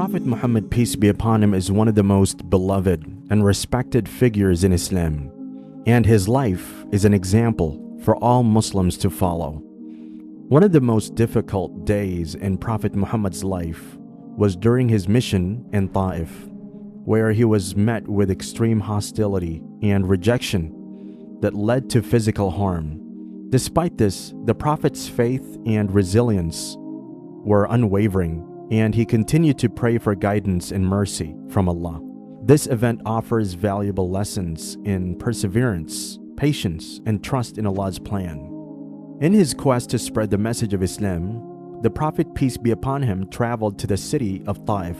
Prophet Muhammad, peace be upon him, is one of the most beloved and respected figures in Islam, and his life is an example for all Muslims to follow. One of the most difficult days in Prophet Muhammad's life was during his mission in Ta'if, where he was met with extreme hostility and rejection that led to physical harm. Despite this, the Prophet's faith and resilience were unwavering, and he continued to pray for guidance and mercy from Allah. This event offers valuable lessons in perseverance, patience, and trust in Allah's plan. In his quest to spread the message of Islam, the Prophet, peace be upon him, traveled to the city of Ta'if,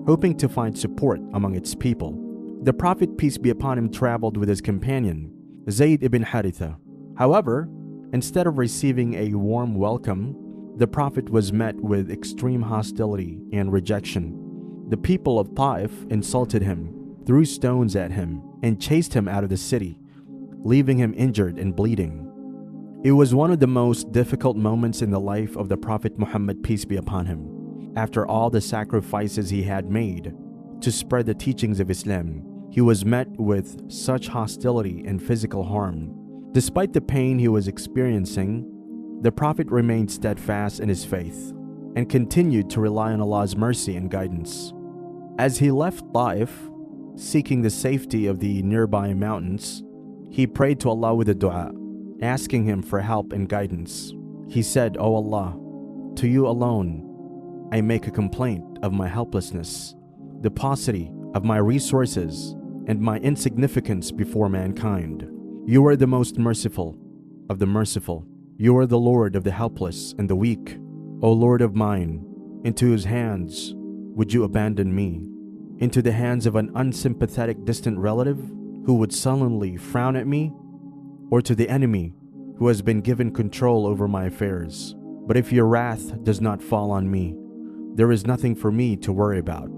hoping to find support among its people. The Prophet, peace be upon him, traveled with his companion, Zayd ibn Haritha. However, instead of receiving a warm welcome, the Prophet was met with extreme hostility and rejection. The people of Ta'if insulted him, threw stones at him, and chased him out of the city, leaving him injured and bleeding. It was one of the most difficult moments in the life of the Prophet Muhammad, peace be upon him. After all the sacrifices he had made to spread the teachings of Islam, he was met with such hostility and physical harm. Despite the pain he was experiencing, the Prophet remained steadfast in his faith and continued to rely on Allah's mercy and guidance. As he left Ta'if, seeking the safety of the nearby mountains, he prayed to Allah with a dua, asking Him for help and guidance. He said, "O Allah, to you alone I make a complaint of my helplessness, the paucity of my resources, and my insignificance before mankind. You are the most merciful of the merciful. You are the Lord of the helpless and the weak. O Lord of mine, into whose hands would you abandon me? Into the hands of an unsympathetic distant relative who would sullenly frown at me? Or to the enemy who has been given control over my affairs? But if your wrath does not fall on me, there is nothing for me to worry about.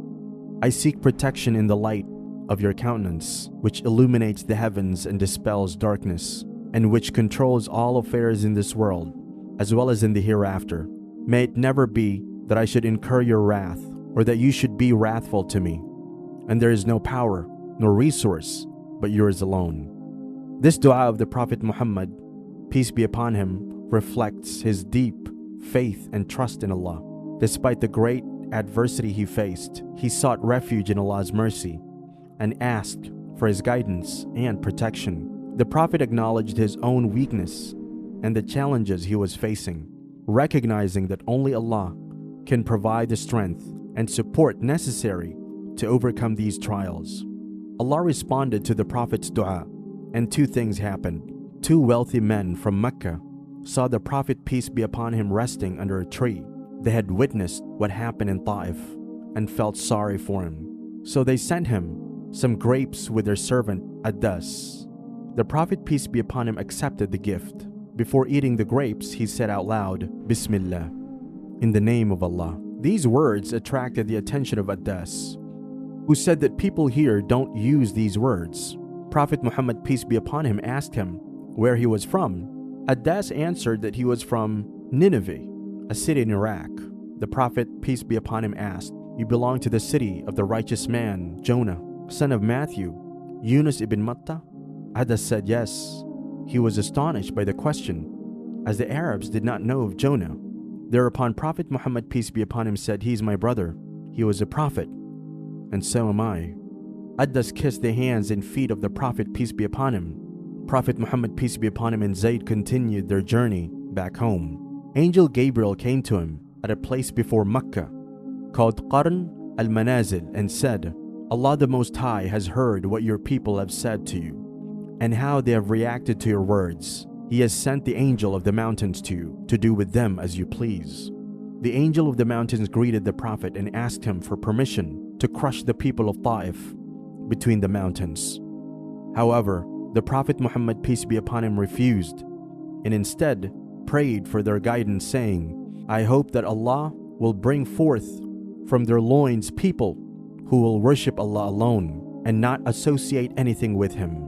I seek protection in the light of your countenance, which illuminates the heavens and dispels darkness, and which controls all affairs in this world, as well as in the hereafter. May it never be that I should incur your wrath, or that you should be wrathful to me. And there is no power, nor resource, but yours alone." This dua of the Prophet Muhammad, peace be upon him, reflects his deep faith and trust in Allah. Despite the great adversity he faced, he sought refuge in Allah's mercy and asked for His guidance and protection. The Prophet acknowledged his own weakness and the challenges he was facing, recognizing that only Allah can provide the strength and support necessary to overcome these trials. Allah responded to the Prophet's dua, and two things happened. Two wealthy men from Mecca saw the Prophet, peace be upon him, resting under a tree. They had witnessed what happened in Ta'if and felt sorry for him. So they sent him some grapes with their servant Adas. The Prophet, peace be upon him, accepted the gift. Before eating the grapes, he said out loud, "Bismillah," in the name of Allah. These words attracted the attention of Adas, who said that people here don't use these words. Prophet Muhammad, peace be upon him, asked him where he was from. Adas answered that he was from Nineveh, a city in Iraq. The Prophet, peace be upon him, asked, "You belong to the city of the righteous man, Jonah, son of Matthew, Yunus ibn Matta?" Adas said yes. He was astonished by the question, as the Arabs did not know of Jonah. Thereupon Prophet Muhammad, peace be upon him, said, "He is my brother. He was a prophet, and so am I." Adas kissed the hands and feet of the Prophet, peace be upon him. Prophet Muhammad, peace be upon him, and Zayd continued their journey back home. Angel Gabriel came to him at a place before Mecca called Qarn al-Manazil and said, "Allah the Most High has heard what your people have said to you, and how they have reacted to your words. He has sent the angel of the mountains to you to do with them as you please." The angel of the mountains greeted the Prophet and asked him for permission to crush the people of Ta'if between the mountains. However, the Prophet Muhammad, peace be upon him, refused and instead prayed for their guidance, saying, "I hope that Allah will bring forth from their loins people who will worship Allah alone and not associate anything with Him."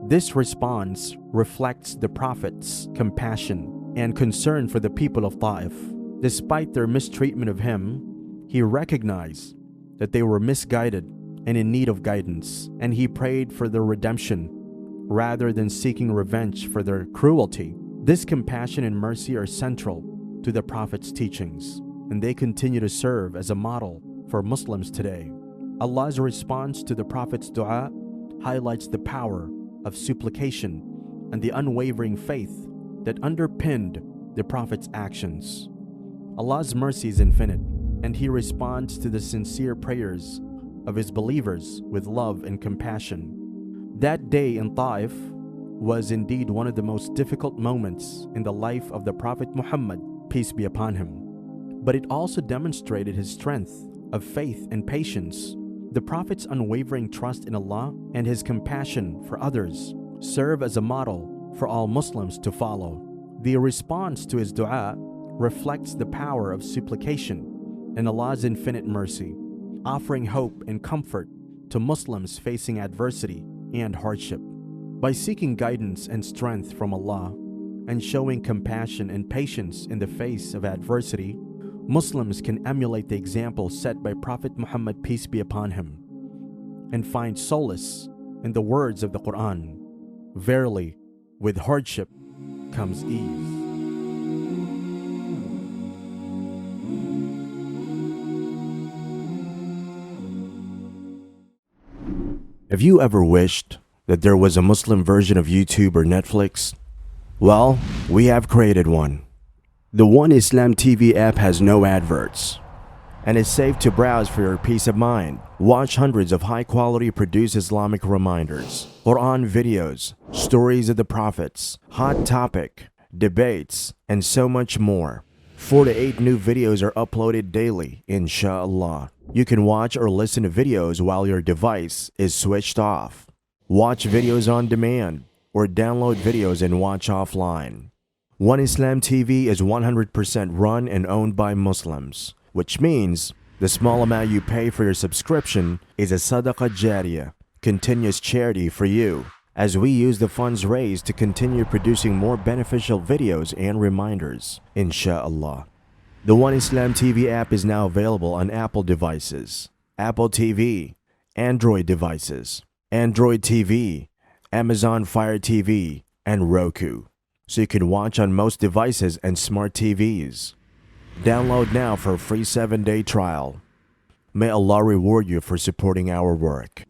This response reflects the Prophet's compassion and concern for the people of Ta'if. Despite their mistreatment of him, he recognized that they were misguided and in need of guidance, and he prayed for their redemption rather than seeking revenge for their cruelty. This compassion and mercy are central to the Prophet's teachings, and they continue to serve as a model for Muslims today. Allah's response to the Prophet's dua highlights the power of supplication and the unwavering faith that underpinned the Prophet's actions. Allah's mercy is infinite, and He responds to the sincere prayers of His believers with love and compassion. That day in Taif was indeed one of the most difficult moments in the life of the Prophet Muhammad, peace be upon him. But it also demonstrated his strength of faith and patience. The Prophet's unwavering trust in Allah and his compassion for others serve as a model for all Muslims to follow. The response to his dua reflects the power of supplication and Allah's infinite mercy, offering hope and comfort to Muslims facing adversity and hardship. By seeking guidance and strength from Allah and showing compassion and patience in the face of adversity, Muslims can emulate the example set by Prophet Muhammad, peace be upon him, and find solace in the words of the Quran. Verily, with hardship comes ease. Have you ever wished that there was a Muslim version of YouTube or Netflix? Well, we have created one. The One Islam TV app has no adverts and is safe to browse for your peace of mind. Watch hundreds of high-quality produced Islamic reminders, Quran videos, stories of the prophets, hot topic, debates, and so much more. 4 to 8 new videos are uploaded daily, inshallah. You can watch or listen to videos while your device is switched off. Watch videos on demand or download videos and watch offline. One Islam TV is 100% run and owned by Muslims, which means the small amount you pay for your subscription is a SADAQAH JARIYAH, continuous charity for you, as we use the funds raised to continue producing more beneficial videos and reminders, inshallah. The One Islam TV app is now available on Apple devices, Apple TV, Android devices, Android TV, Amazon Fire TV, and Roku, so you can watch on most devices and smart TVs. Download now for a free 7-day trial. May Allah reward you for supporting our work.